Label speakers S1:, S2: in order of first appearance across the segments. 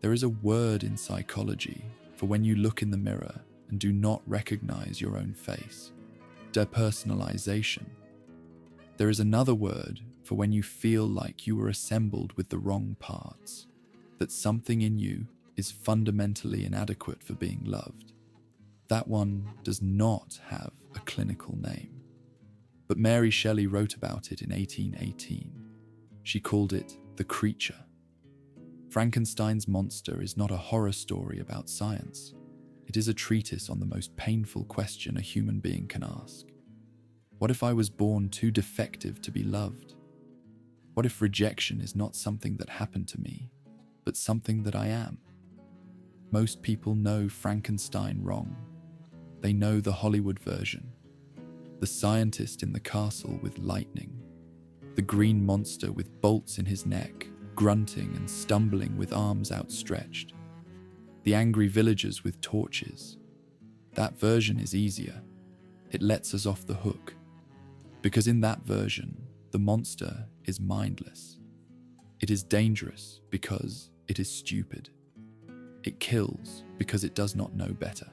S1: There is a word in psychology for when you look in the mirror and do not recognize your own face: depersonalization. There is another word for when you feel like you were assembled with the wrong parts, that something in you is fundamentally inadequate for being loved. That one does not have a clinical name. But Mary Shelley wrote about it in 1818. She called it the creature. Frankenstein's monster is not a horror story about science. It is a treatise on the most painful question a human being can ask. What if I was born too defective to be loved? What if rejection is not something that happened to me, but something that I am? Most people know Frankenstein wrong. They know the Hollywood version. The scientist in the castle with lightning. The green monster with bolts in his neck, grunting and stumbling with arms outstretched. The angry villagers with torches. That version is easier. It lets us off the hook. Because in that version, the monster is mindless. It is dangerous because it is stupid. It kills because it does not know better.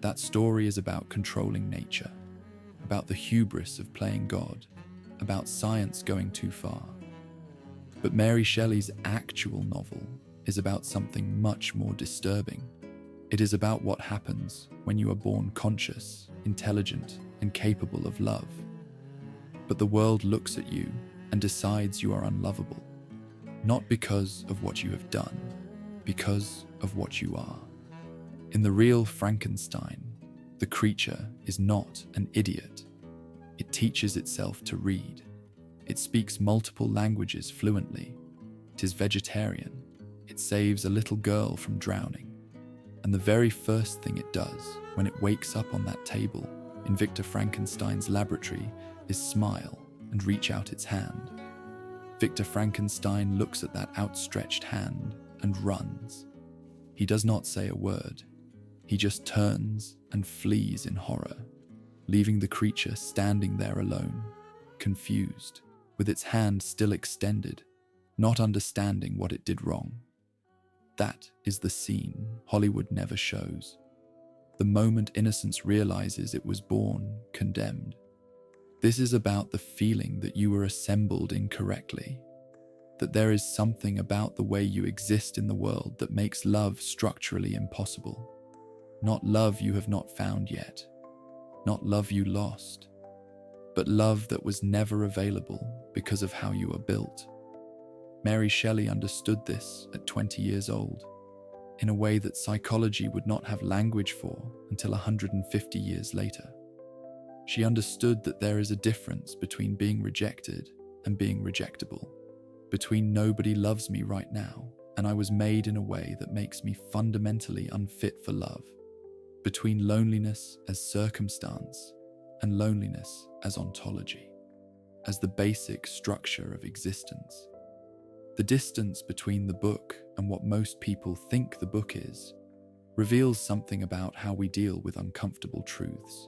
S1: That story is about controlling nature, about the hubris of playing God, about science going too far. But Mary Shelley's actual novel is about something much more disturbing. It is about what happens when you are born conscious, intelligent, and capable of love. But the world looks at you and decides you are unlovable, not because of what you have done, because of what you are. In the real Frankenstein, the creature is not an idiot. It teaches itself to read. It speaks multiple languages fluently. It is vegetarian. It saves a little girl from drowning. And the very first thing it does when it wakes up on that table in Victor Frankenstein's laboratory is smile and reach out its hand. Victor Frankenstein looks at that outstretched hand and runs. He does not say a word. He just turns and flees in horror, leaving the creature standing there alone, confused, with its hand still extended, not understanding what it did wrong. That is the scene Hollywood never shows. The moment innocence realizes it was born condemned. This is about the feeling that you were assembled incorrectly, that there is something about the way you exist in the world that makes love structurally impossible. Not love you have not found yet, not love you lost, but love that was never available because of how you are built. Mary Shelley understood this at 20 years old, in a way that psychology would not have language for until 150 years later. She understood that there is a difference between being rejected and being rejectable, between nobody loves me right now and I was made in a way that makes me fundamentally unfit for love, between loneliness as circumstance and loneliness as ontology, as the basic structure of existence. The distance between the book and what most people think the book is reveals something about how we deal with uncomfortable truths.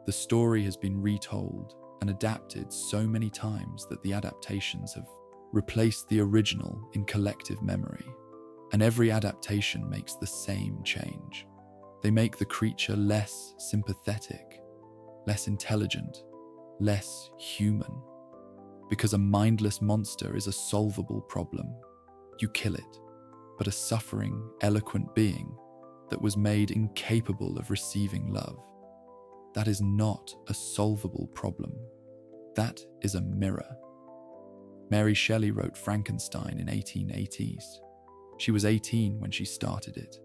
S1: The story has been retold and adapted so many times that the adaptations have replaced the original in collective memory, and every adaptation makes the same change. They make the creature less sympathetic, less intelligent, less human. Because a mindless monster is a solvable problem. You kill it, but a suffering, eloquent being that was made incapable of receiving love. That is not a solvable problem. That is a mirror. Mary Shelley wrote Frankenstein in 1880s. She was 18 when she started it,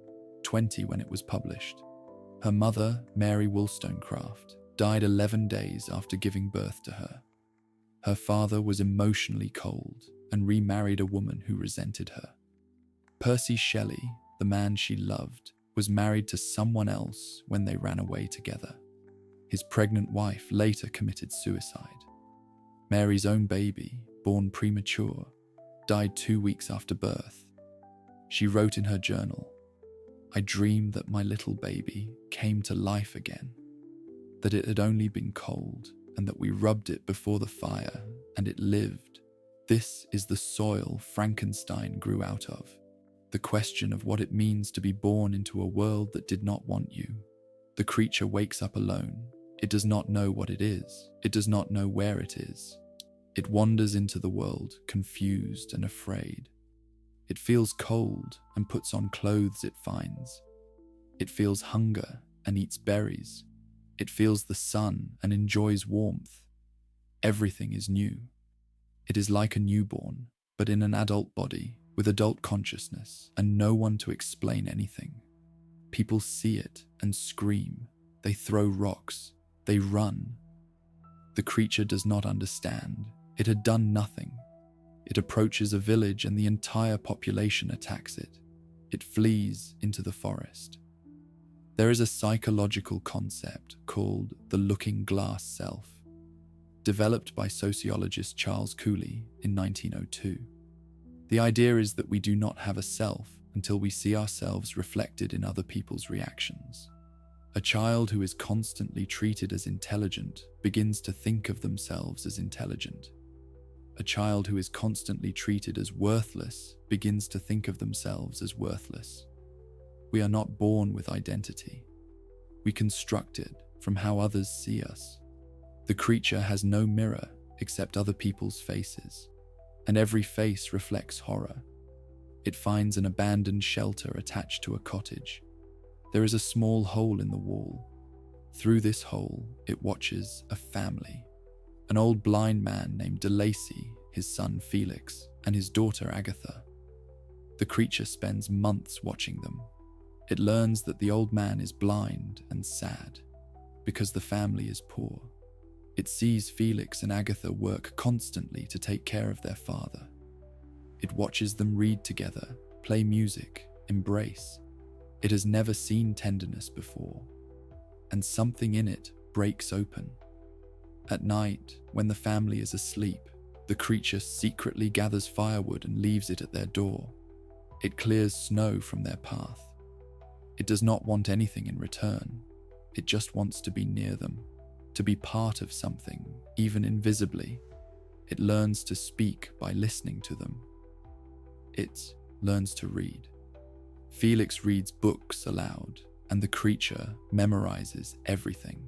S1: 20 when it was published. Her mother, Mary Wollstonecraft, died 11 days after giving birth to her. Her father was emotionally cold and remarried a woman who resented her. Percy Shelley, the man she loved, was married to someone else when they ran away together. His pregnant wife later committed suicide. Mary's own baby, born premature, died 2 weeks after birth. She wrote in her journal, "I dreamed that my little baby came to life again, that it had only been cold, and that we rubbed it before the fire, and it lived. This is the soil Frankenstein grew out of. the question of what it means to be born into a world that did not want you. The creature wakes up alone. It does not know what it is. It does not know where it is. It wanders into the world, confused and afraid. It feels cold and puts on clothes it finds. It feels hunger and eats berries. It feels the sun and enjoys warmth. Everything is new. It is like a newborn, but in an adult body, with adult consciousness, and no one to explain anything. People see it and scream. They throw rocks. They run. The creature does not understand. It had done nothing. It approaches a village and the entire population attacks it. It flees into the forest. There is a psychological concept called the looking glass self, developed by sociologist Charles Cooley in 1902. The idea is that we do not have a self until we see ourselves reflected in other people's reactions. A child who is constantly treated as intelligent begins to think of themselves as intelligent. A child who is constantly treated as worthless begins to think of themselves as worthless. We are not born with identity. We construct it from how others see us. The creature has no mirror except other people's faces, and every face reflects horror. It finds an abandoned shelter attached to a cottage. There is a small hole in the wall. Through this hole, it watches a family. An old blind man named DeLacy, his son Felix, and his daughter Agatha. The creature spends months watching them. It learns that the old man is blind and sad because the family is poor. It sees Felix and Agatha work constantly to take care of their father. It watches them read together, play music, embrace. It has never seen tenderness before, and something in it breaks open. At night, when the family is asleep, the creature secretly gathers firewood and leaves it at their door. It clears snow from their path. It does not want anything in return. It just wants to be near them, to be part of something, even invisibly. It learns to speak by listening to them. It learns to read. Felix reads books aloud, and the creature memorizes everything.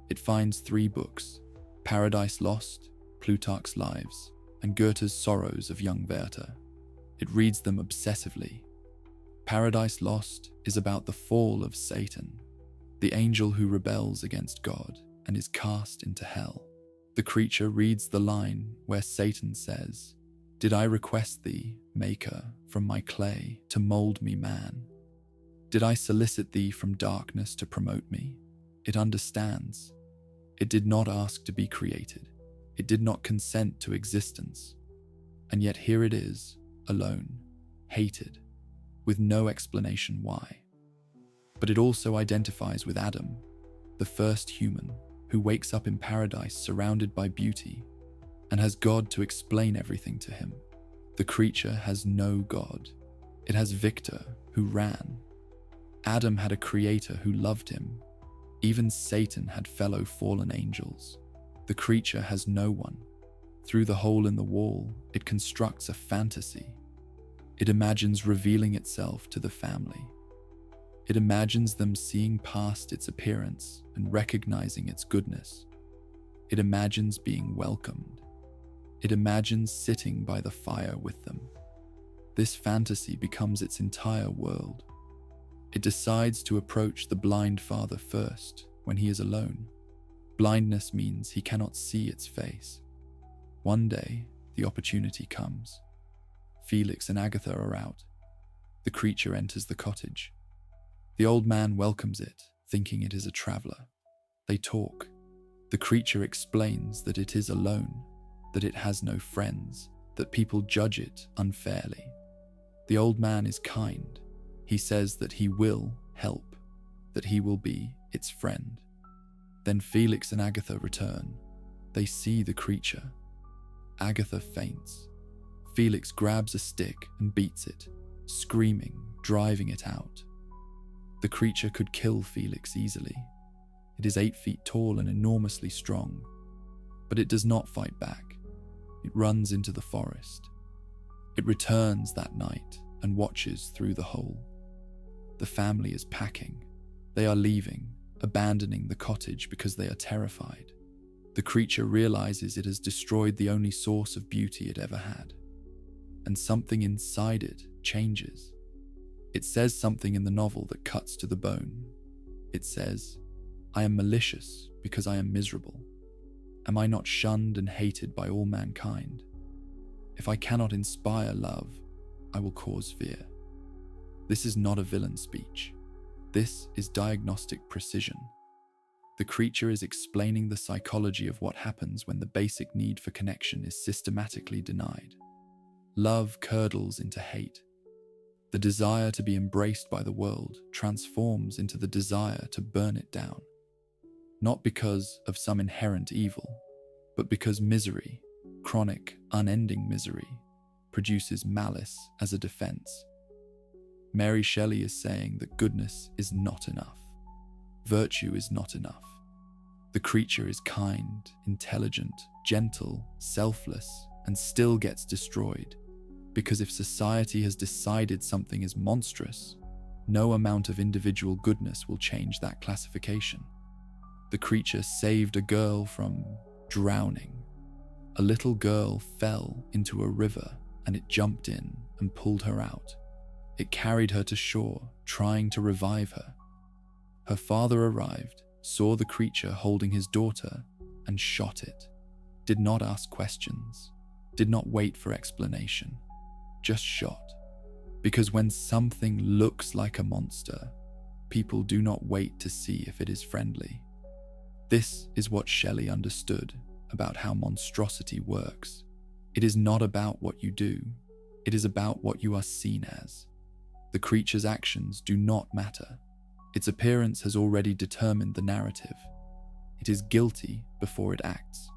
S1: It finds 3 books: Paradise Lost, Plutarch's Lives, and Goethe's Sorrows of Young Werther. It reads them obsessively. Paradise Lost is about the fall of Satan, the angel who rebels against God and is cast into hell. The creature reads the line where Satan says, "Did I request thee, Maker, from my clay to mold me man? Did I solicit thee from darkness to promote me?" It understands. It did not ask to be created. It did not consent to existence. And yet here it is, alone, hated, with no explanation why. But it also identifies with Adam, the first human, who wakes up in paradise surrounded by beauty and has God to explain everything to him. The creature has no God. It has Victor, who ran. Adam had a creator who loved him. Even Satan had fellow fallen angels. The creature has no one. Through the hole in the wall, it constructs a fantasy. It imagines revealing itself to the family. It imagines them seeing past its appearance and recognizing its goodness. It imagines being welcomed. It imagines sitting by the fire with them. This fantasy becomes its entire world. It decides to approach the blind father first when he is alone. Blindness means he cannot see its face. One day, the opportunity comes. Felix and Agatha are out. The creature enters the cottage. The old man welcomes it, thinking it is a traveler. They talk. The creature explains that it is alone, that it has no friends, that people judge it unfairly. The old man is kind. He says that he will help, that he will be its friend. Then Felix and Agatha return. They see the creature. Agatha faints. Felix grabs a stick and beats it, screaming, driving it out. The creature could kill Felix easily. It is 8 feet tall and enormously strong, but it does not fight back. It runs into the forest. It returns that night, and watches through the hole. The family is packing. They are leaving, abandoning the cottage because they are terrified. The creature realizes it has destroyed the only source of beauty it ever had. And something inside it changes. It says something in the novel that cuts to the bone. It says, "I am malicious because I am miserable. Am I not shunned and hated by all mankind? If I cannot inspire love, I will cause fear." This is not a villain speech. This is diagnostic precision. The creature is explaining the psychology of what happens when the basic need for connection is systematically denied. Love curdles into hate. The desire to be embraced by the world transforms into the desire to burn it down. Not because of some inherent evil, but because misery, chronic, unending misery, produces malice as a defense. Mary Shelley is saying that goodness is not enough. Virtue is not enough. The creature is kind, intelligent, gentle, selfless, and still gets destroyed. Because if society has decided something is monstrous, no amount of individual goodness will change that classification. The creature saved a girl from drowning. A little girl fell into a river and it jumped in and pulled her out. It carried her to shore, trying to revive her. Her father arrived, saw the creature holding his daughter, and shot it. Did not ask questions, did not wait for explanation, just shot. Because when something looks like a monster, people do not wait to see if it is friendly. This is what Shelley understood about how monstrosity works. It is not about what you do, it is about what you are seen as. The creature's actions do not matter. Its appearance has already determined the narrative. It is guilty before it acts,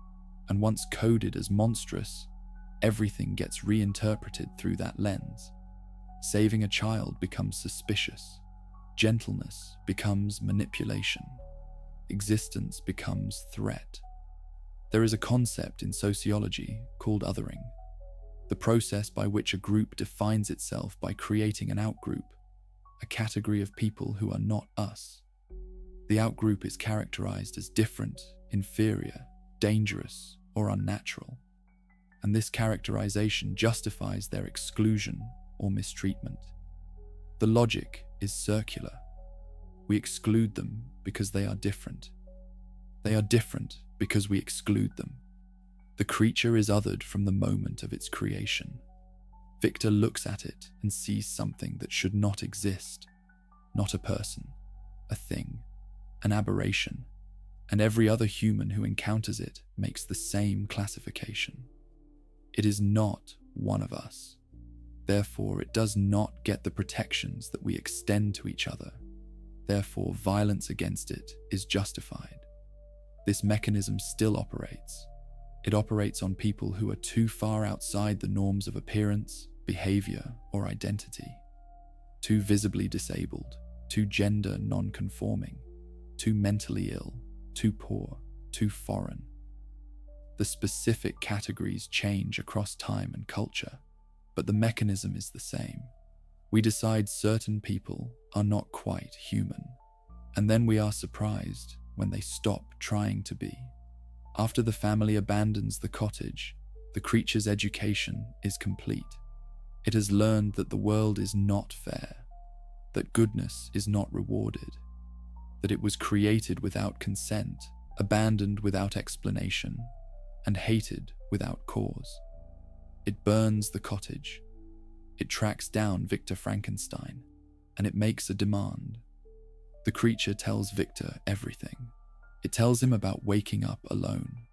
S1: and once coded as monstrous, everything gets reinterpreted through that lens. Saving a child becomes suspicious. Gentleness becomes manipulation. Existence becomes threat. There is a concept in sociology called othering, the process by which a group defines itself by creating an outgroup, a category of people who are not us. The outgroup is characterized as different, inferior, dangerous, or unnatural, and this characterization justifies their exclusion or mistreatment. The logic is circular. We exclude them because they are different. They are different because we exclude them. The creature is othered from the moment of its creation. Victor looks at it and sees something that should not exist. Not a person, a thing, an aberration, and every other human who encounters it makes the same classification. It is not one of us. Therefore, it does not get the protections that we extend to each other. Therefore, violence against it is justified. This mechanism still operates. It operates on people who are too far outside the norms of appearance, behavior, or identity. Too visibly disabled, too gender non-conforming, too mentally ill, too poor, too foreign. The specific categories change across time and culture, but the mechanism is the same. We decide certain people are not quite human, and then we are surprised when they stop trying to be. After the family abandons the cottage, the creature's education is complete. It has learned that the world is not fair, that goodness is not rewarded, that it was created without consent, abandoned without explanation, and hated without cause. It burns the cottage. It tracks down Victor Frankenstein, and it makes a demand. The creature tells Victor everything. It tells him about waking up alone,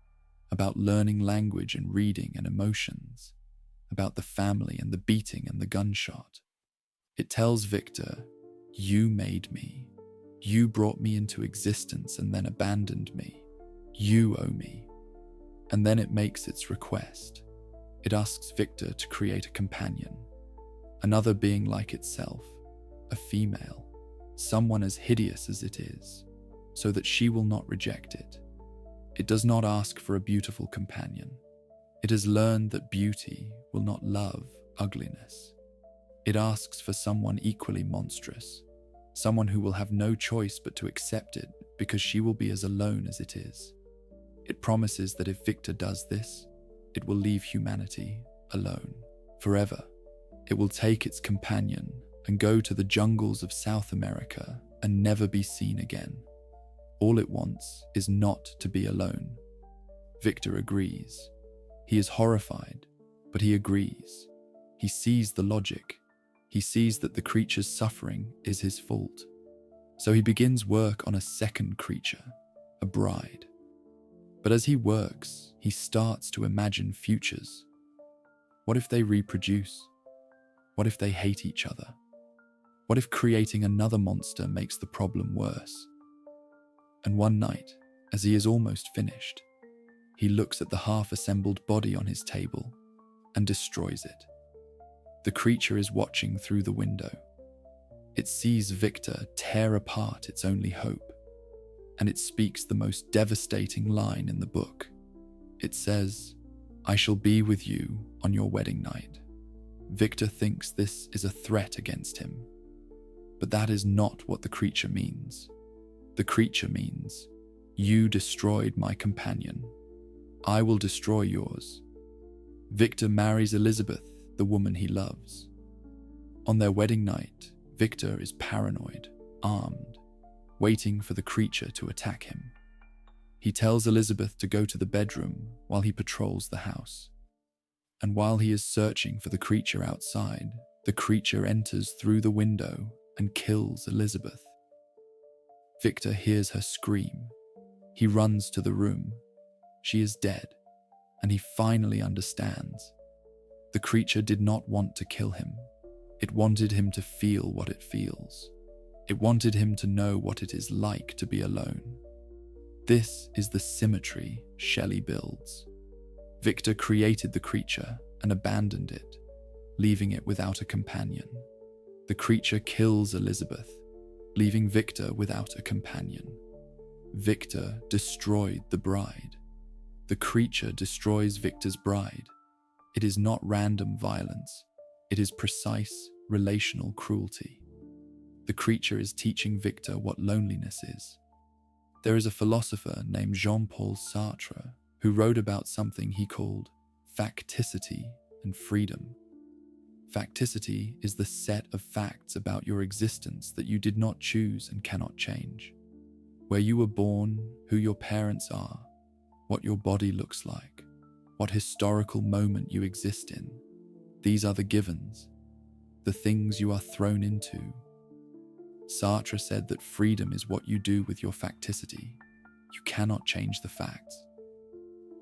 S1: about learning language and reading and emotions, about the family and the beating and the gunshot. It tells Victor, "You made me. You brought me into existence and then abandoned me. You owe me." And then it makes its request. It asks Victor to create a companion, another being like itself, a female, someone as hideous as it is, so that she will not reject it. It does not ask for a beautiful companion. It has learned that beauty will not love ugliness. It asks for someone equally monstrous, someone who will have no choice but to accept it because she will be as alone as it is. It promises that if Victor does this, it will leave humanity alone forever. It will take its companion and go to the jungles of South America and never be seen again. All it wants is not to be alone. Victor agrees. He is horrified, but he agrees. He sees the logic. He sees that the creature's suffering is his fault. So he begins work on a second creature, a bride. But as he works, he starts to imagine futures. What if they reproduce? What if they hate each other? What if creating another monster makes the problem worse? And one night, as he is almost finished, he looks at the half-assembled body on his table and destroys it. The creature is watching through the window. It sees Victor tear apart its only hope, and it speaks the most devastating line in the book. It says, "I shall be with you on your wedding night." Victor thinks this is a threat against him, but that is not what the creature means. The creature means, "You destroyed my companion. I will destroy yours." Victor marries Elizabeth, the woman he loves. On their wedding night, Victor is paranoid, armed, waiting for the creature to attack him. He tells Elizabeth to go to the bedroom while he patrols the house. And while he is searching for the creature outside, the creature enters through the window and kills Elizabeth. Victor hears her scream. He runs to the room. She is dead, and he finally understands. The creature did not want to kill him. It wanted him to feel what it feels. It wanted him to know what it is like to be alone. This is the symmetry Shelley builds. Victor created the creature and abandoned it, leaving it without a companion. The creature kills Elizabeth, leaving Victor without a companion. Victor destroyed the bride. The creature destroys Victor's bride. It is not random violence. It is precise, relational cruelty. The creature is teaching Victor what loneliness is. There is a philosopher named Jean-Paul Sartre who wrote about something he called facticity and freedom. Facticity is the set of facts about your existence that you did not choose and cannot change. Where you were born, who your parents are, what your body looks like, what historical moment you exist in. These are the givens, the things you are thrown into. Sartre said that freedom is what you do with your facticity. You cannot change the facts,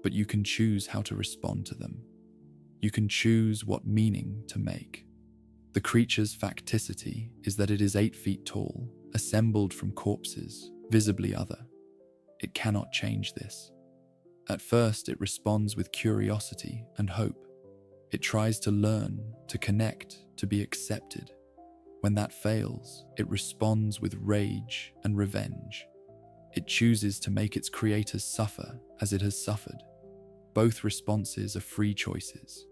S1: but you can choose how to respond to them. You can choose what meaning to make. The creature's facticity is that it is 8 feet tall, assembled from corpses, visibly other. It cannot change this. At first, it responds with curiosity and hope. It tries to learn, to connect, to be accepted. When that fails, it responds with rage and revenge. It chooses to make its creators suffer as it has suffered. Both responses are free choices.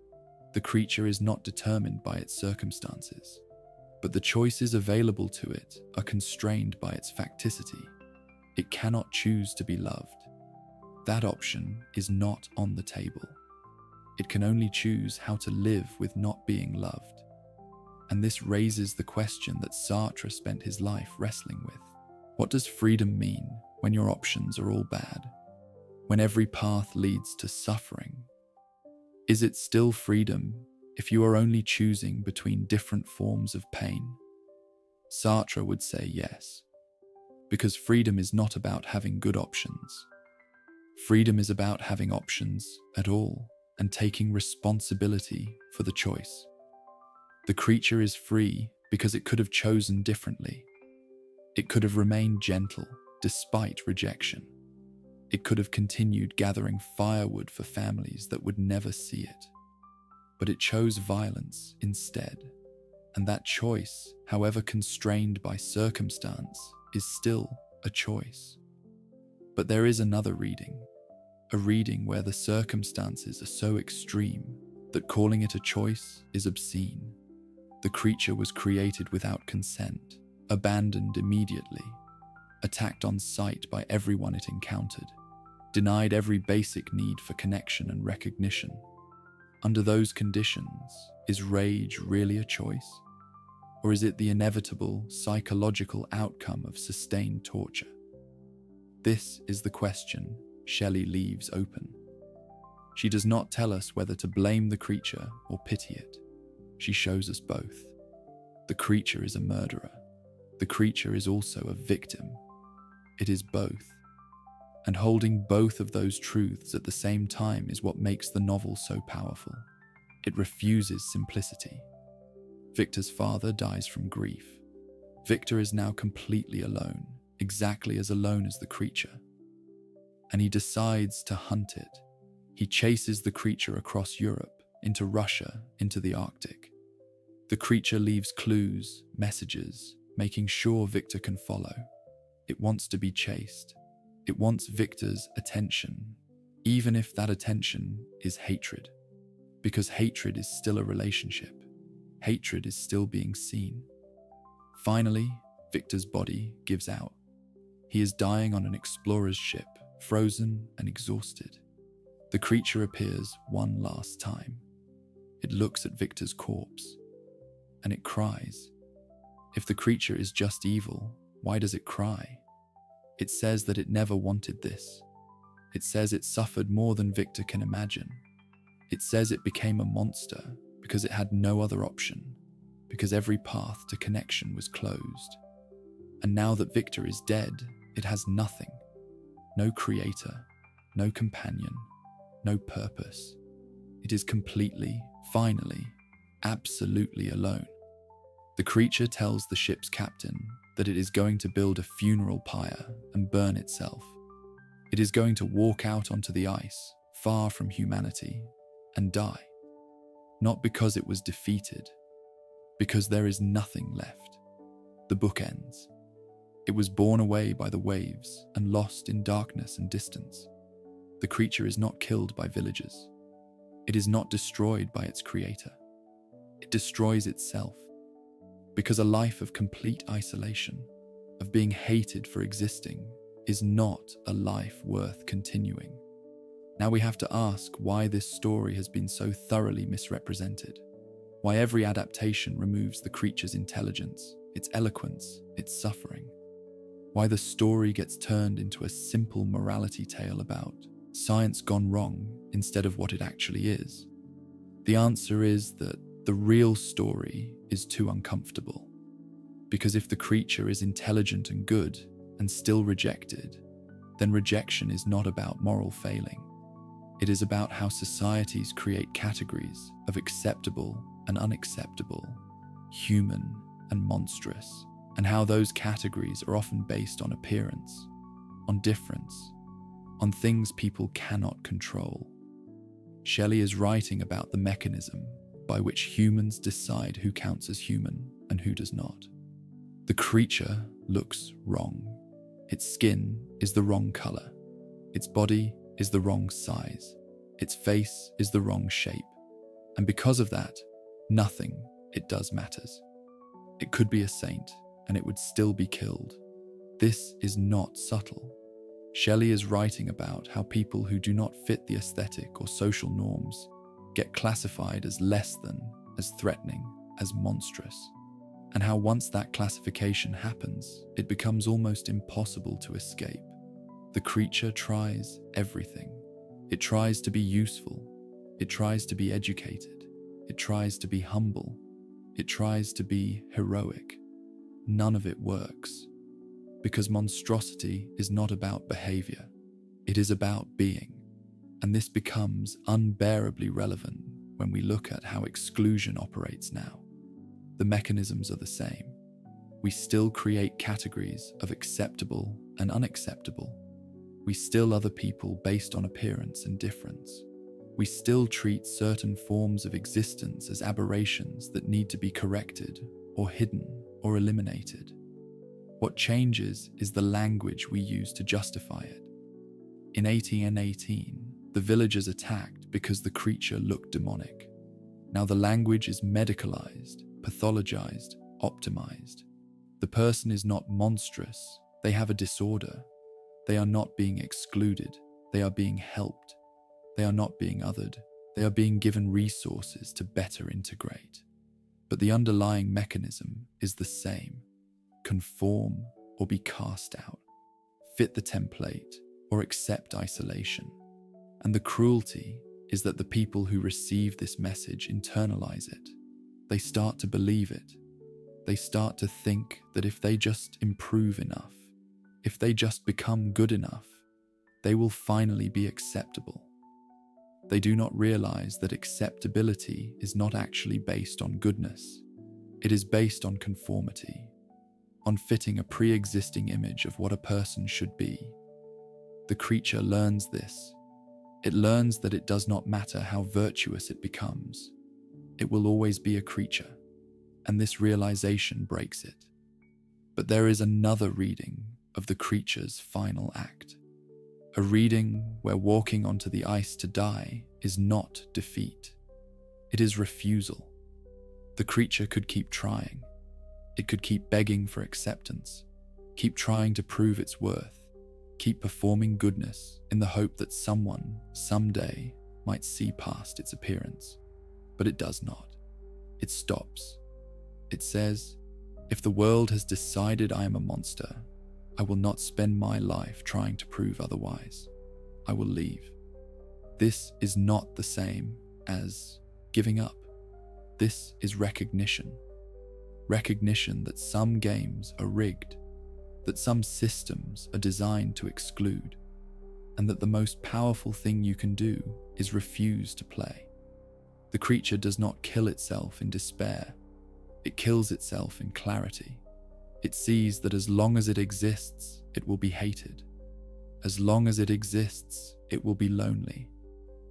S1: The creature is not determined by its circumstances, but the choices available to it are constrained by its facticity. It cannot choose to be loved. That option is not on the table. It can only choose how to live with not being loved. And this raises the question that Sartre spent his life wrestling with. What does freedom mean when your options are all bad? When every path leads to suffering? Is it still freedom if you are only choosing between different forms of pain? Sartre would say yes, because freedom is not about having good options. Freedom is about having options at all and taking responsibility for the choice. The creature is free because it could have chosen differently. It could have remained gentle despite rejection. It could have continued gathering firewood for families that would never see it. But it chose violence instead. And that choice, however constrained by circumstance, is still a choice. But there is another reading, a reading where the circumstances are so extreme that calling it a choice is obscene. The creature was created without consent, abandoned immediately, attacked on sight by everyone it encountered, denied every basic need for connection and recognition. Under those conditions, is rage really a choice? Or is it the inevitable psychological outcome of sustained torture? This is the question Shelley leaves open. She does not tell us whether to blame the creature or pity it. She shows us both. The creature is a murderer. The creature is also a victim. It is both. And holding both of those truths at the same time is what makes the novel so powerful. It refuses simplicity. Victor's father dies from grief. Victor is now completely alone, exactly as alone as the creature. And he decides to hunt it. He chases the creature across Europe, into Russia, into the Arctic. The creature leaves clues, messages, making sure Victor can follow. It wants to be chased. It wants Victor's attention, even if that attention is hatred. Because hatred is still a relationship. Hatred is still being seen. Finally, Victor's body gives out. He is dying on an explorer's ship, frozen and exhausted. The creature appears one last time. It looks at Victor's corpse, and it cries. If the creature is just evil, why does it cry? It says that it never wanted this. It says it suffered more than Victor can imagine. It says it became a monster because it had no other option, because every path to connection was closed. And now that Victor is dead, it has nothing. No creator, no companion, no purpose. It is completely, finally, absolutely alone. The creature tells the ship's captain that it is going to build a funeral pyre and burn itself. It is going to walk out onto the ice, far from humanity, and die. Not because it was defeated, because there is nothing left. The book ends. It was borne away by the waves and lost in darkness and distance. The creature is not killed by villagers. It is not destroyed by its creator. It destroys itself. Because a life of complete isolation, of being hated for existing, is not a life worth continuing. Now we have to ask why this story has been so thoroughly misrepresented. Why every adaptation removes the creature's intelligence, its eloquence, its suffering. Why the story gets turned into a simple morality tale about science gone wrong instead of what it actually is. The answer is that the real story is too uncomfortable. Because if the creature is intelligent and good and still rejected, then rejection is not about moral failing. It is about how societies create categories of acceptable and unacceptable, human and monstrous, and how those categories are often based on appearance, on difference, on things people cannot control. Shelley is writing about the mechanism by which humans decide who counts as human and who does not. The creature looks wrong. Its skin is the wrong color. Its body is the wrong size. Its face is the wrong shape. And because of that, nothing it does matters. It could be a saint, and it would still be killed. This is not subtle. Shelley is writing about how people who do not fit the aesthetic or social norms get classified as less than, as threatening, as monstrous, and how once that classification happens, it becomes almost impossible to escape. The creature tries everything. It tries to be useful. It tries to be educated. It tries to be humble. It tries to be heroic. None of it works. Because monstrosity is not about behavior. It is about being. And this becomes unbearably relevant when we look at how exclusion operates now. The mechanisms are the same. We still create categories of acceptable and unacceptable. We still other people based on appearance and difference. We still treat certain forms of existence as aberrations that need to be corrected or hidden or eliminated. What changes is the language we use to justify it. In 1818, the villagers attacked because the creature looked demonic. Now the language is medicalized pathologized, optimized. The person is not monstrous, they have a disorder. They are not being excluded, they are being helped. They are not being othered, they are being given resources to better integrate. But the underlying mechanism is the same: conform or be cast out, fit the template or accept isolation. And the cruelty is that the people who receive this message internalize it. They start to believe it. They start to think that if they just improve enough, if they just become good enough, they will finally be acceptable. They do not realize that acceptability is not actually based on goodness. It is based on conformity, on fitting a pre-existing image of what a person should be. The creature learns this. It learns that it does not matter how virtuous it becomes. It will always be a creature, and this realization breaks it. But there is another reading of the creature's final act. A reading where walking onto the ice to die is not defeat. It is refusal. The creature could keep trying. It could keep begging for acceptance, keep trying to prove its worth, keep performing goodness in the hope that someone, someday, might see past its appearance. But it does not. It stops. It says, if the world has decided I am a monster, I will not spend my life trying to prove otherwise. I will leave. This is not the same as giving up. This is recognition. Recognition that some games are rigged, that some systems are designed to exclude, and that the most powerful thing you can do is refuse to play. The creature does not kill itself in despair. It kills itself in clarity. It sees that as long as it exists, it will be hated. As long as it exists, it will be lonely.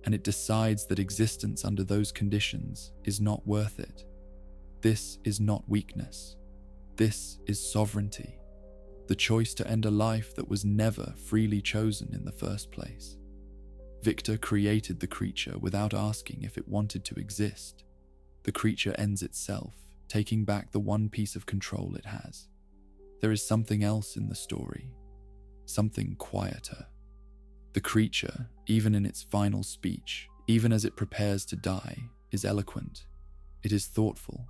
S1: And it decides that existence under those conditions is not worth it. This is not weakness. This is sovereignty. The choice to end a life that was never freely chosen in the first place. Victor created the creature without asking if it wanted to exist. The creature ends itself, taking back the one piece of control it has. There is something else in the story, something quieter. The creature, even in its final speech, even as it prepares to die, is eloquent. It is thoughtful.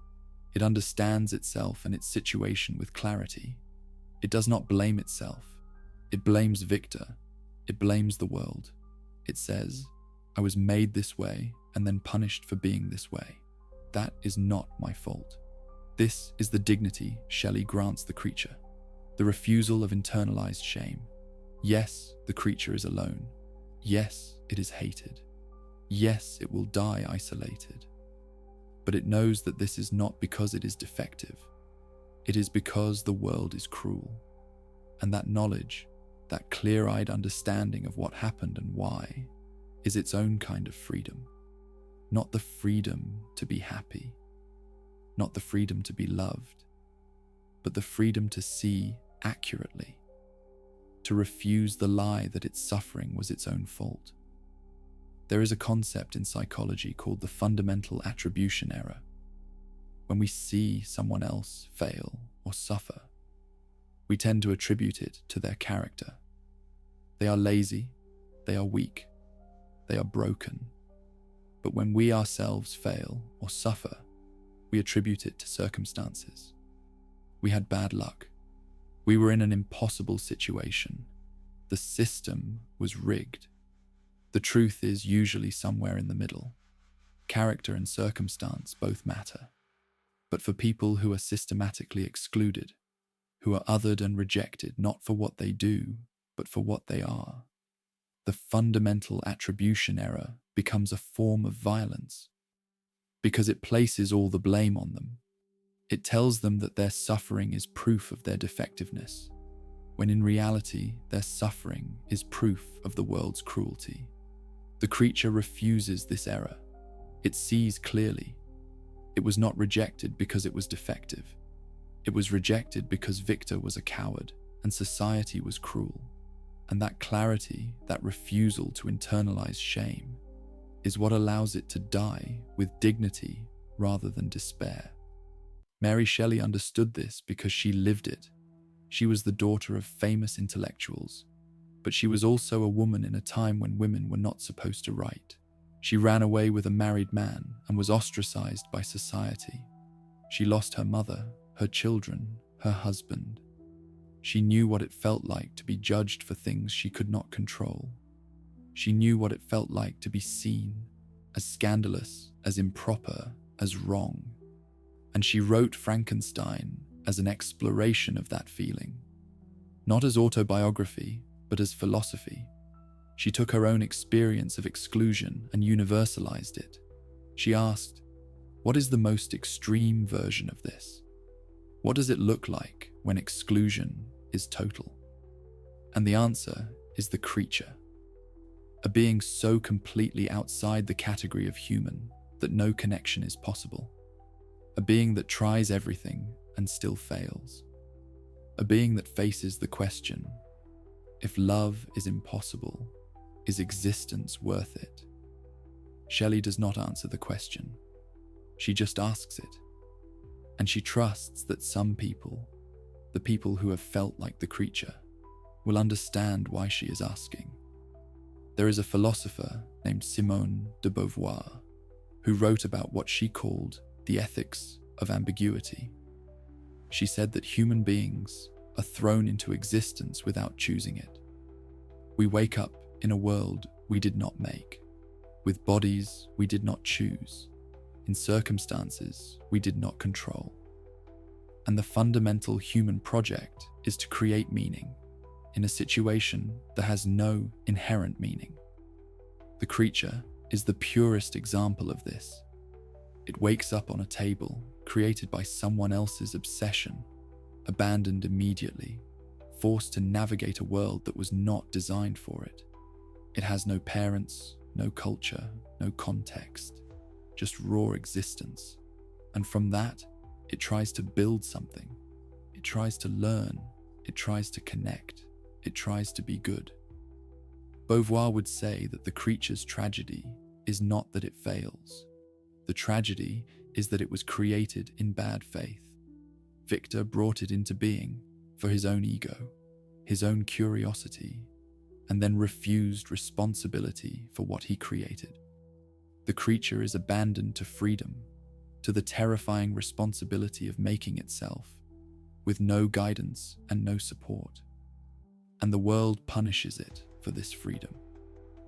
S1: It understands itself and its situation with clarity. It does not blame itself. It blames Victor. It blames the world. It says, I was made this way and then punished for being this way. That is not my fault. This is the dignity Shelley grants the creature, the refusal of internalized shame. Yes, the creature is alone. Yes, it is hated. Yes, it will die isolated. But it knows that this is not because it is defective. It is because the world is cruel. And that knowledge, that clear-eyed understanding of what happened and why, is its own kind of freedom. Not the freedom to be happy, not the freedom to be loved, but the freedom to see accurately, to refuse the lie that its suffering was its own fault. There is a concept in psychology called the fundamental attribution error. When we see someone else fail or suffer, we tend to attribute it to their character. They are lazy, they are weak, they are broken. But when we ourselves fail or suffer, we attribute it to circumstances. We had bad luck. We were in an impossible situation. The system was rigged. The truth is usually somewhere in the middle. Character and circumstance both matter. But for people who are systematically excluded, who are othered and rejected not for what they do, but for what they are, the fundamental attribution error becomes a form of violence because it places all the blame on them. It tells them that their suffering is proof of their defectiveness, when in reality their suffering is proof of the world's cruelty. The creature refuses this error. It sees clearly. It was not rejected because it was defective. It was rejected because Victor was a coward and society was cruel. And that clarity, that refusal to internalize shame, is what allows it to die with dignity rather than despair. Mary Shelley understood this because she lived it. She was the daughter of famous intellectuals, but she was also a woman in a time when women were not supposed to write. She ran away with a married man and was ostracized by society. She lost her mother, her children, her husband. She knew what it felt like to be judged for things she could not control. She knew what it felt like to be seen as scandalous, as improper, as wrong. And she wrote Frankenstein as an exploration of that feeling. Not as autobiography, but as philosophy. She took her own experience of exclusion and universalized it. She asked, what is the most extreme version of this? What does it look like when exclusion is total? And the answer is the creature. A being so completely outside the category of human that no connection is possible. A being that tries everything and still fails. A being that faces the question, if love is impossible, is existence worth it? Shelley does not answer the question. She just asks it. And she trusts that some people, the people who have felt like the creature, will understand why she is asking. There is a philosopher named Simone de Beauvoir who wrote about what she called the ethics of ambiguity. She said that human beings are thrown into existence without choosing it. We wake up in a world we did not make, with bodies we did not choose, in circumstances we did not control. And the fundamental human project is to create meaning in a situation that has no inherent meaning. The creature is the purest example of this. It wakes up on a table created by someone else's obsession, abandoned immediately, forced to navigate a world that was not designed for it. It has no parents, no culture, no context, just raw existence. And from that, it tries to build something. It tries to learn. It tries to connect. It tries to be good. Beauvoir would say that the creature's tragedy is not that it fails. The tragedy is that it was created in bad faith. Victor brought it into being for his own ego, his own curiosity, and then refused responsibility for what he created. The creature is abandoned to freedom, to the terrifying responsibility of making itself, with no guidance and no support. And the world punishes it for this freedom.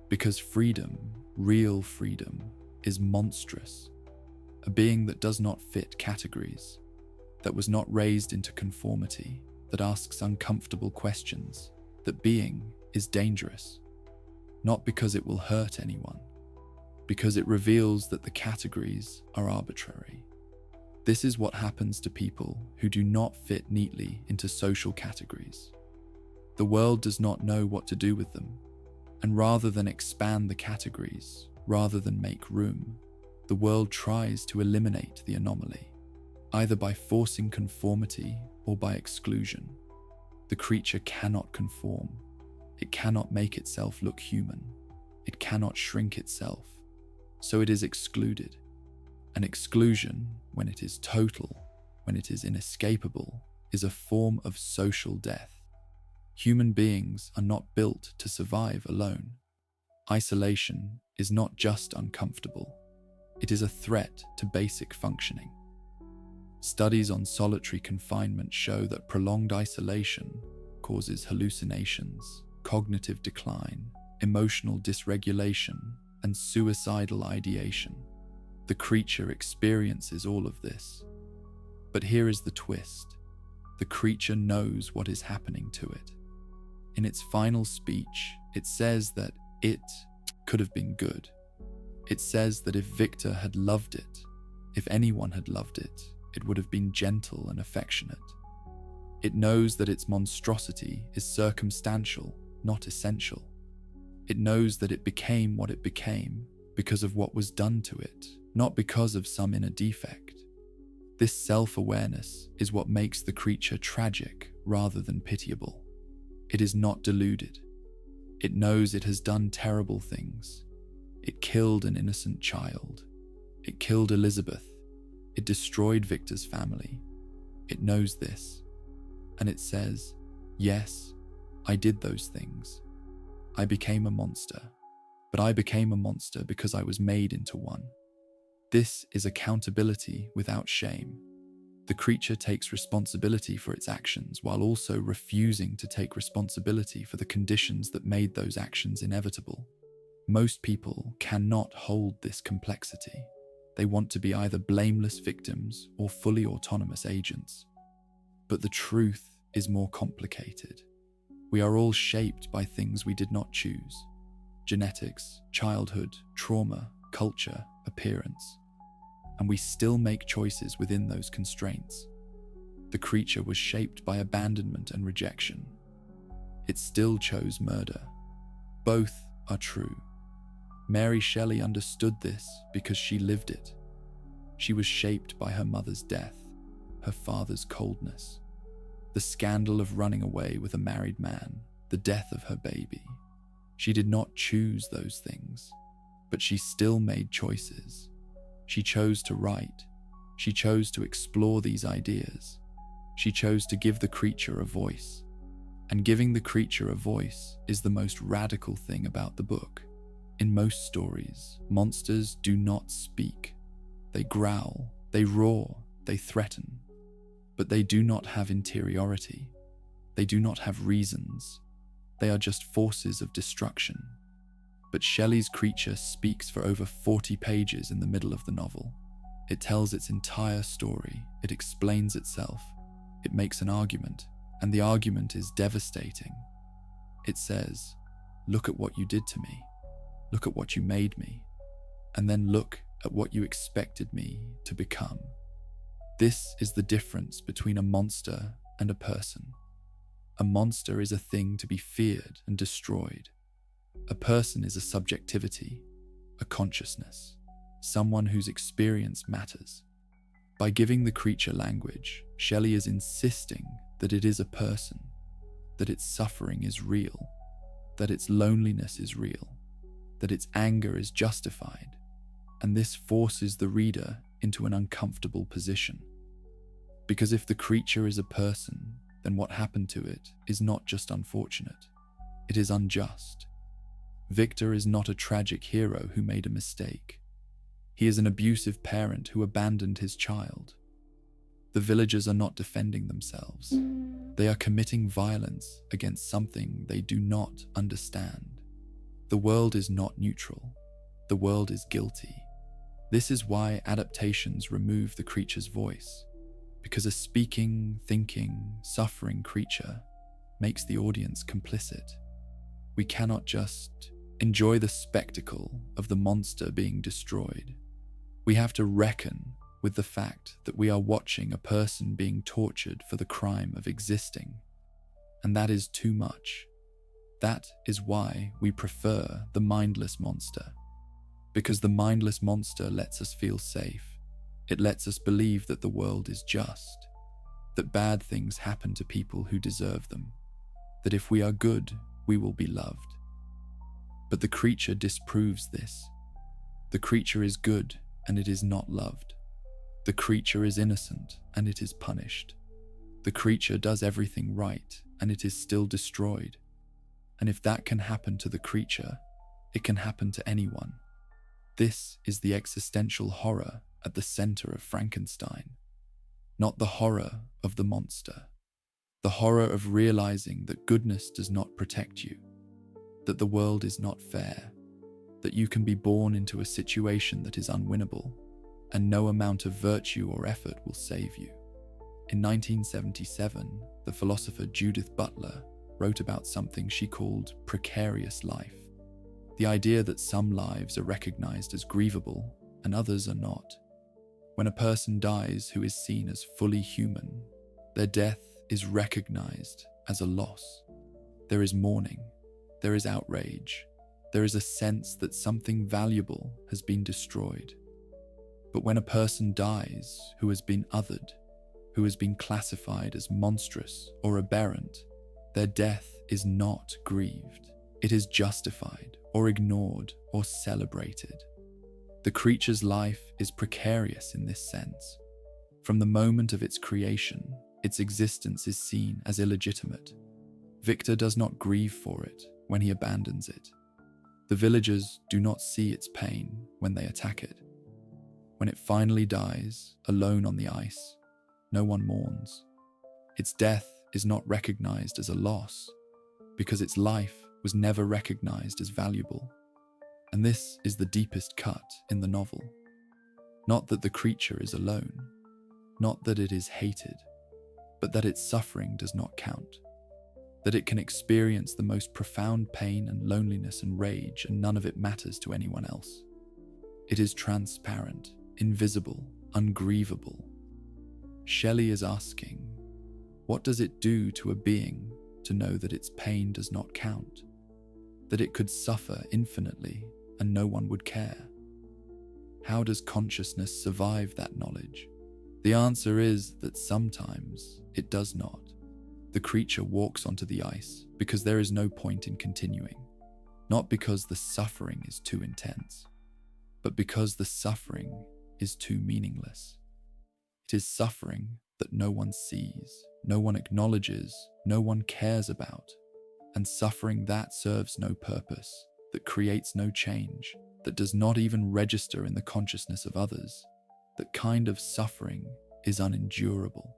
S1: Because freedom, real freedom, is monstrous. A being that does not fit categories, that was not raised into conformity, that asks uncomfortable questions, that being is dangerous. Not because it will hurt anyone, because it reveals that the categories are arbitrary. This is what happens to people who do not fit neatly into social categories. The world does not know what to do with them, and rather than expand the categories, rather than make room, the world tries to eliminate the anomaly, either by forcing conformity or by exclusion. The creature cannot conform. It cannot make itself look human. It cannot shrink itself. So it is excluded. An exclusion, when it is total, when it is inescapable, is a form of social death. Human beings are not built to survive alone. Isolation is not just uncomfortable. It is a threat to basic functioning. Studies on solitary confinement show that prolonged isolation causes hallucinations, cognitive decline, emotional dysregulation, and suicidal ideation. The creature experiences all of this. But here is the twist. The creature knows what is happening to it. In its final speech, it says that it could have been good. It says that if Victor had loved it, if anyone had loved it, it would have been gentle and affectionate. It knows that its monstrosity is circumstantial, not essential. It knows that it became what it became because of what was done to it, not because of some inner defect. This self-awareness is what makes the creature tragic rather than pitiable. It is not deluded. It knows it has done terrible things. It killed an innocent child. It killed Elizabeth. It destroyed Victor's family. It knows this. And it says, yes, I did those things. I became a monster. But I became a monster because I was made into one. This is accountability without shame. The creature takes responsibility for its actions while also refusing to take responsibility for the conditions that made those actions inevitable. Most people cannot hold this complexity. They want to be either blameless victims or fully autonomous agents. But the truth is more complicated. We are all shaped by things we did not choose. Genetics, childhood, trauma, culture, appearance. And we still make choices within those constraints. The creature was shaped by abandonment and rejection. It still chose murder. Both are true. Mary Shelley understood this because she lived it. She was shaped by her mother's death, her father's coldness, the scandal of running away with a married man, the death of her baby. She did not choose those things, but she still made choices. She chose to write. She chose to explore these ideas. She chose to give the creature a voice. And giving the creature a voice is the most radical thing about the book. In most stories, monsters do not speak. They growl, they roar, they threaten. But they do not have interiority. They do not have reasons. They are just forces of destruction. But Shelley's creature speaks for over 40 pages in the middle of the novel. It tells its entire story. It explains itself. It makes an argument, and the argument is devastating. It says, look at what you did to me. Look at what you made me. And then look at what you expected me to become. This is the difference between a monster and a person. A monster is a thing to be feared and destroyed. A person is a subjectivity, a consciousness, someone whose experience matters. By giving the creature language, Shelley is insisting that it is a person, that its suffering is real, that its loneliness is real, that its anger is justified, and this forces the reader into an uncomfortable position. Because if the creature is a person, then what happened to it is not just unfortunate, it is unjust. Victor is not a tragic hero who made a mistake. He is an abusive parent who abandoned his child. The villagers are not defending themselves. They are committing violence against something they do not understand. The world is not neutral. The world is guilty. This is why adaptations remove the creature's voice, because a speaking, thinking, suffering creature makes the audience complicit. We cannot just enjoy the spectacle of the monster being destroyed. We have to reckon with the fact that we are watching a person being tortured for the crime of existing. And that is too much. That is why we prefer the mindless monster. Because the mindless monster lets us feel safe. It lets us believe that the world is just, that bad things happen to people who deserve them, that if we are good, we will be loved. But the creature disproves this. The creature is good and it is not loved. The creature is innocent and it is punished. The creature does everything right and it is still destroyed. And if that can happen to the creature, it can happen to anyone. This is the existential horror at the center of Frankenstein. Not the horror of the monster. The horror of realizing that goodness does not protect you, that the world is not fair, that you can be born into a situation that is unwinnable, and no amount of virtue or effort will save you. In 1977, the philosopher Judith Butler wrote about something she called precarious life. The idea that some lives are recognized as grievable and others are not. When a person dies who is seen as fully human, their death is recognized as a loss. There is mourning, there is outrage, there is a sense that something valuable has been destroyed. But when a person dies who has been othered, who has been classified as monstrous or aberrant, their death is not grieved. It is justified or ignored or celebrated. The creature's life is precarious in this sense. From the moment of its creation, its existence is seen as illegitimate. Victor does not grieve for it when he abandons it. The villagers do not see its pain when they attack it. When it finally dies, alone on the ice, no one mourns. Its death is not recognized as a loss because its life was never recognized as valuable. And this is the deepest cut in the novel. Not that the creature is alone, not that it is hated, but that its suffering does not count. That it can experience the most profound pain and loneliness and rage, and none of it matters to anyone else. It is transparent, invisible, ungrievable. Shelley is asking, what does it do to a being to know that its pain does not count? That it could suffer infinitely and no one would care? How does consciousness survive that knowledge? The answer is that sometimes it does not. The creature walks onto the ice because there is no point in continuing, not because the suffering is too intense, but because the suffering is too meaningless. It is suffering that no one sees, no one acknowledges, no one cares about, and suffering that serves no purpose, that creates no change, that does not even register in the consciousness of others. That kind of suffering is unendurable.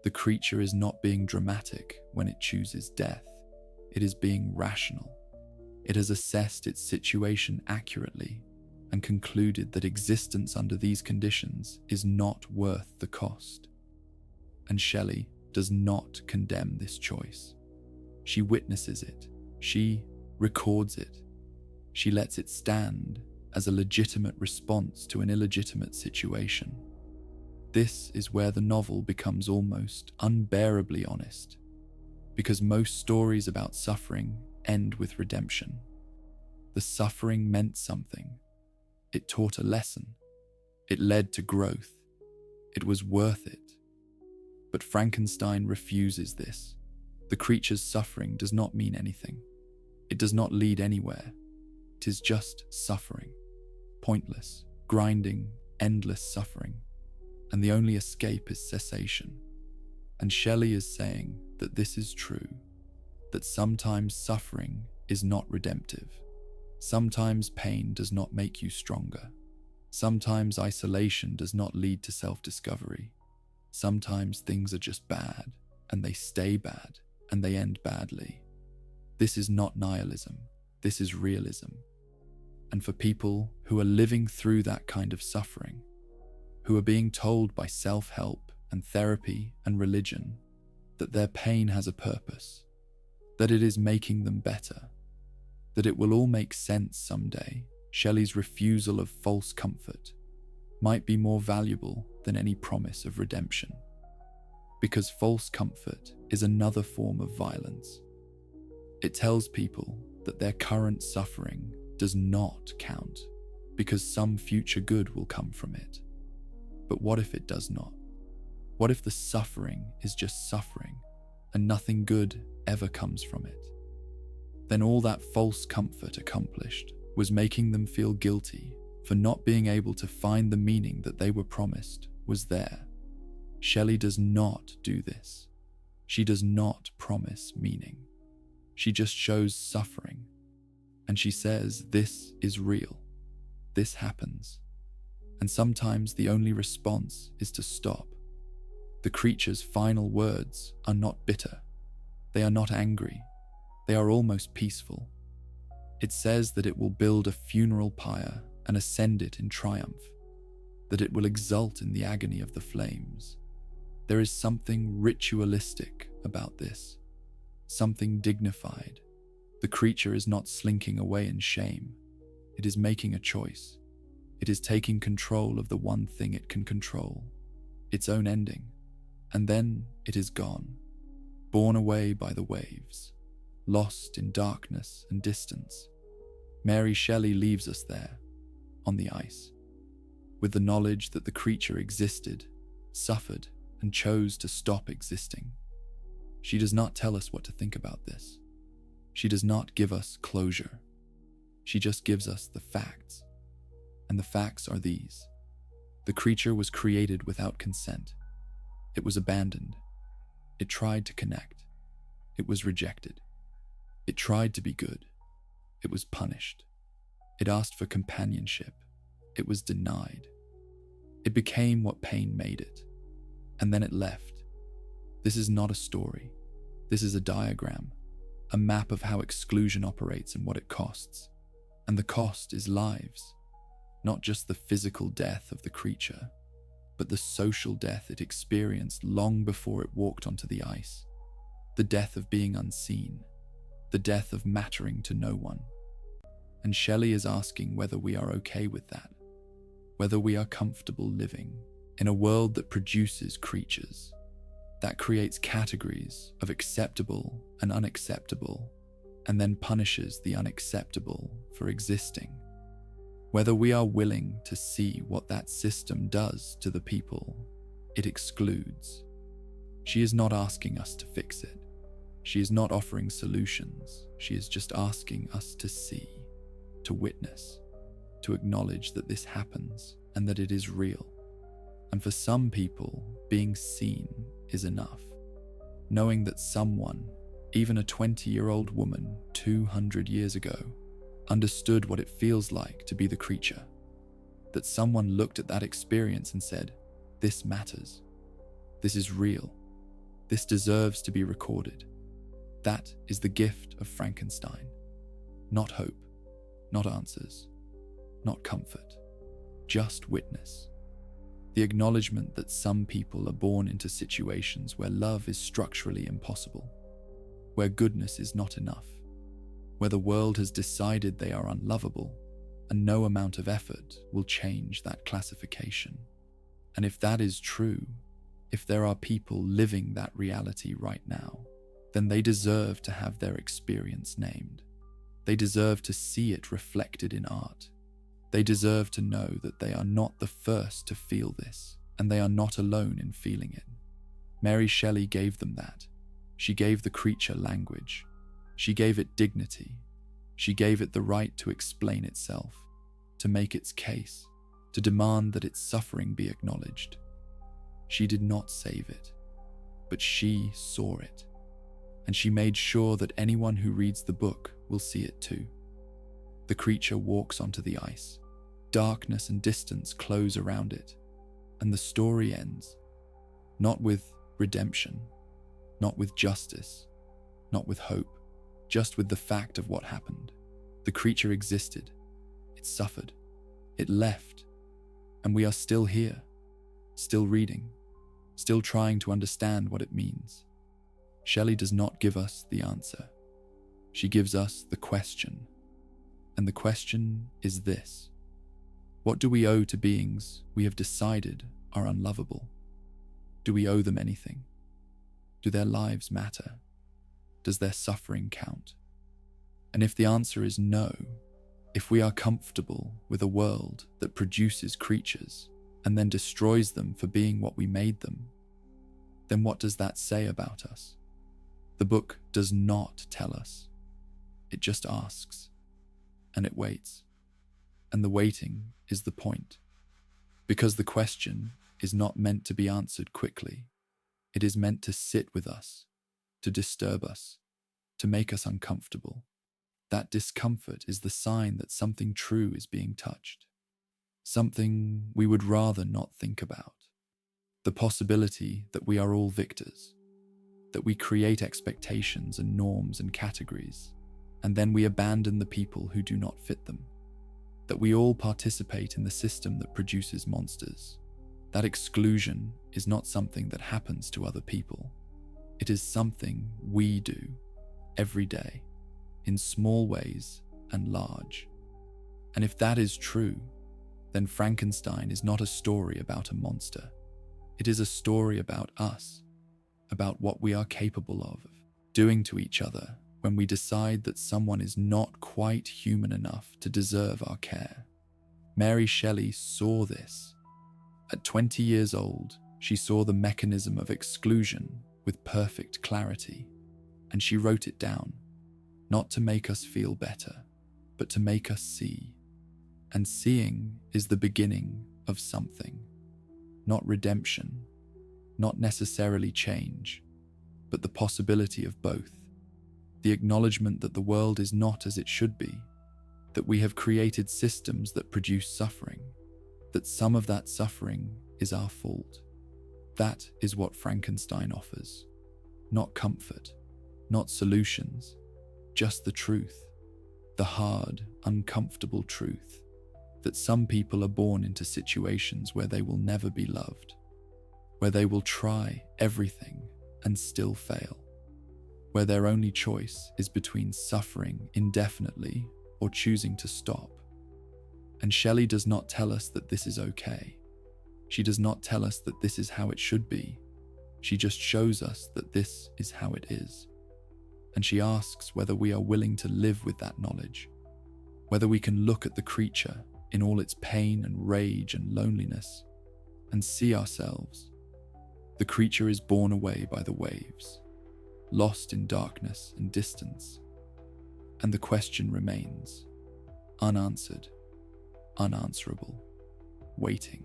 S1: The creature is not being dramatic when it chooses death. It is being rational. It has assessed its situation accurately and concluded that existence under these conditions is not worth the cost. And Shelley does not condemn this choice. She witnesses it. She records it. She lets it stand as a legitimate response to an illegitimate situation. This is where the novel becomes almost unbearably honest, because most stories about suffering end with redemption. The suffering meant something. It taught a lesson. It led to growth. It was worth it. But Frankenstein refuses this. The creature's suffering does not mean anything. It does not lead anywhere. It is just suffering. Pointless, grinding, endless suffering. And the only escape is cessation. And Shelley is saying that this is true, that sometimes suffering is not redemptive. Sometimes pain does not make you stronger. Sometimes isolation does not lead to self-discovery. Sometimes things are just bad, and they stay bad, and they end badly. This is not nihilism. This is realism. And for people who are living through that kind of suffering, who are being told by self-help and therapy and religion that their pain has a purpose, that it is making them better, that it will all make sense someday, Shelley's refusal of false comfort might be more valuable than any promise of redemption. Because false comfort is another form of violence. It tells people that their current suffering does not count because some future good will come from it. But what if it does not? What if the suffering is just suffering and nothing good ever comes from it? Then all that false comfort accomplished was making them feel guilty for not being able to find the meaning that they were promised was there. Shelley does not do this. She does not promise meaning. She just shows suffering. And she says this is real. This happens. And sometimes the only response is to stop. The creature's final words are not bitter. They are not angry. They are almost peaceful. It says that it will build a funeral pyre and ascend it in triumph, that it will exult in the agony of the flames. There is something ritualistic about this, something dignified. The creature is not slinking away in shame. It is making a choice. It is taking control of the one thing it can control, its own ending. And then it is gone, borne away by the waves, lost in darkness and distance. Mary Shelley leaves us there, on the ice, with the knowledge that the creature existed, suffered, and chose to stop existing. She does not tell us what to think about this. She does not give us closure. She just gives us the facts. And the facts are these. The creature was created without consent. It was abandoned. It tried to connect. It was rejected. It tried to be good. It was punished. It asked for companionship. It was denied. It became what pain made it. And then it left. This is not a story. This is a diagram, a map of how exclusion operates and what it costs. And the cost is lives, not just the physical death of the creature, but the social death it experienced long before it walked onto the ice. The death of being unseen, the death of mattering to no one. And Shelley is asking whether we are okay with that, whether we are comfortable living in a world that produces creatures, that creates categories of acceptable and unacceptable, and then punishes the unacceptable for existing. Whether we are willing to see what that system does to the people it excludes. She is not asking us to fix it. She is not offering solutions. She is just asking us to see, to witness, to acknowledge that this happens and that it is real. And for some people, being seen is enough. Knowing that someone, even a 20-year-old woman 200 years ago, understood what it feels like to be the creature. That someone looked at that experience and said, this matters. This is real. This deserves to be recorded. That is the gift of Frankenstein. Not hope, not answers, not comfort, just witness. The acknowledgement that some people are born into situations where love is structurally impossible, where goodness is not enough, where the world has decided they are unlovable, and no amount of effort will change that classification. And if that is true, if there are people living that reality right now, then they deserve to have their experience named. They deserve to see it reflected in art. They deserve to know that they are not the first to feel this, and they are not alone in feeling it. Mary Shelley gave them that. She gave the creature language. She gave it dignity. She gave it the right to explain itself, to make its case, to demand that its suffering be acknowledged. She did not save it, but she saw it, and she made sure that anyone who reads the book will see it too. The creature walks onto the ice. Darkness and distance close around it, and the story ends, not with redemption, not with justice, not with hope, just with the fact of what happened. The creature existed, it suffered, it left, and we are still here, still reading, still trying to understand what it means. Shelley does not give us the answer. She gives us the question. And the question is this: what do we owe to beings we have decided are unlovable? Do we owe them anything? Do their lives matter? Does their suffering count? And if the answer is no, if we are comfortable with a world that produces creatures and then destroys them for being what we made them, then what does that say about us? The book does not tell us. It just asks, and it waits. And the waiting is the point, because the question is not meant to be answered quickly. It is meant to sit with us, to disturb us, to make us uncomfortable. That discomfort is the sign that something true is being touched, something we would rather not think about. The possibility that we are all victors, that we create expectations and norms and categories, and then we abandon the people who do not fit them. That we all participate in the system that produces monsters. That exclusion is not something that happens to other people. It is something we do every day, in small ways and large. And if that is true, then Frankenstein is not a story about a monster. It is a story about us, about what we are capable of doing to each other when we decide that someone is not quite human enough to deserve our care. Mary Shelley saw this. At 20 years old, she saw the mechanism of exclusion with perfect clarity, and she wrote it down, not to make us feel better, but to make us see. And seeing is the beginning of something. not redemption, not necessarily change, but the possibility of both. The acknowledgement that the world is not as it should be, that we have created systems that produce suffering, that some of that suffering is our fault. That is what Frankenstein offers. Not comfort, not solutions, just the truth, the hard, uncomfortable truth, that some people are born into situations where they will never be loved, where they will try everything and still fail, where their only choice is between suffering indefinitely or choosing to stop. And Shelley does not tell us that this is okay. She does not tell us that this is how it should be. She just shows us that this is how it is. And she asks whether we are willing to live with that knowledge, whether we can look at the creature in all its pain and rage and loneliness and see ourselves. The creature is borne away by the waves, lost in darkness and distance. And the question remains, unanswered, unanswerable, waiting.